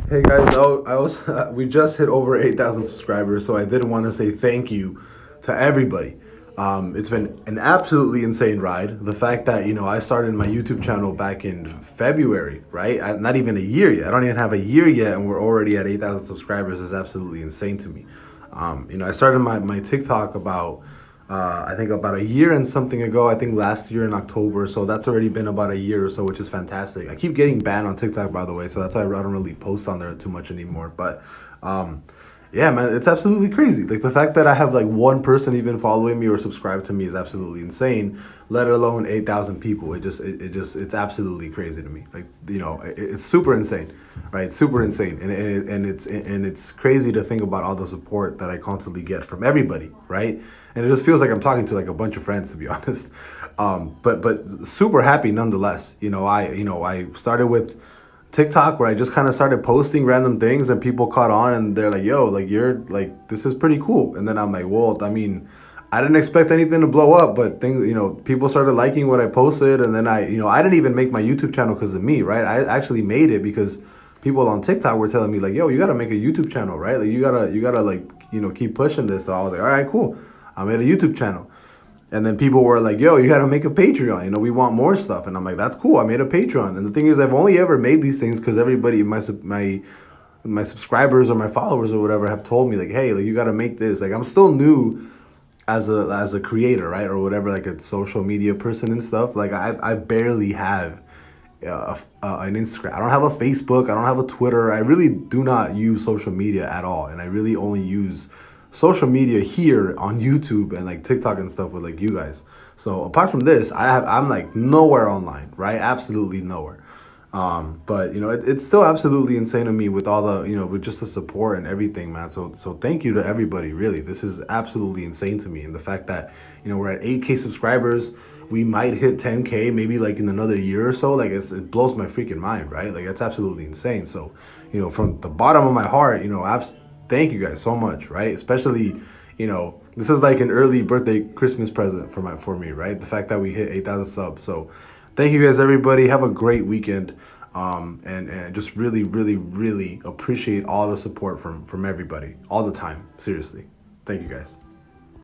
Hey guys, we just hit over 8,000 subscribers, so I did want to say thank you to everybody. It's been an absolutely insane ride. The fact that I started my YouTube channel back in February, right? Not even a year yet. I don't even have a year yet, and we're already at 8,000 subscribers is absolutely insane to me. I started my TikTok about I think about a year and something ago. I think last year in October. So that's already been about a year or so, which is fantastic. I keep getting banned on TikTok, by the way, so that's why I don't really post on there too much anymore. But um, yeah, man, it's absolutely crazy. Like the fact that I have like one person even following me or subscribed to me is absolutely insane. Let alone 8,000 people. It's absolutely crazy to me. Like it's super insane, right? Super insane, and it's crazy to think about all the support that I constantly get from everybody, right? And it just feels like I'm talking to like a bunch of friends, to be honest. But super happy nonetheless. I started with TikTok where I just kind of started posting random things and people caught on and they're like, yo, like you're like, this is pretty cool. And then I'm like, well, I mean, I didn't expect anything to blow up, but things, people started liking what I posted. And then I didn't even make my YouTube channel because of me, right? I actually made it because people on TikTok were telling me like, yo, you got to make a YouTube channel, right? Like you gotta like, keep pushing this. So I was like, all right, cool. I made a YouTube channel. And then people were like, yo, you got to make a Patreon. We want more stuff. And I'm like, that's cool. I made a Patreon. And the thing is, I've only ever made these things because everybody, my subscribers or my followers or whatever have told me like, hey, like you got to make this. Like I'm still new as a creator, right? Or whatever, like a social media person and stuff. Like I barely have an Instagram. I don't have a Facebook. I don't have a Twitter. I really do not use social media at all. And I really only use social media here on YouTube and like TikTok and stuff with like you guys. So apart from this, I'm like nowhere online, right? Absolutely nowhere. But it's still absolutely insane to me with all the with just the support and everything, man. So thank you to everybody. Really, this is absolutely insane to me, and the fact that we're at 8K subscribers. We might hit 10K maybe like in another year or so. Like it blows my freaking mind, right? Like it's absolutely insane. So from the bottom of my heart, thank you guys so much, right? Especially, this is like an early birthday Christmas present for me, right? The fact that we hit 8,000 subs. So thank you guys, everybody. Have a great weekend. And just really, really, really appreciate all the support from everybody all the time. Seriously. Thank you guys.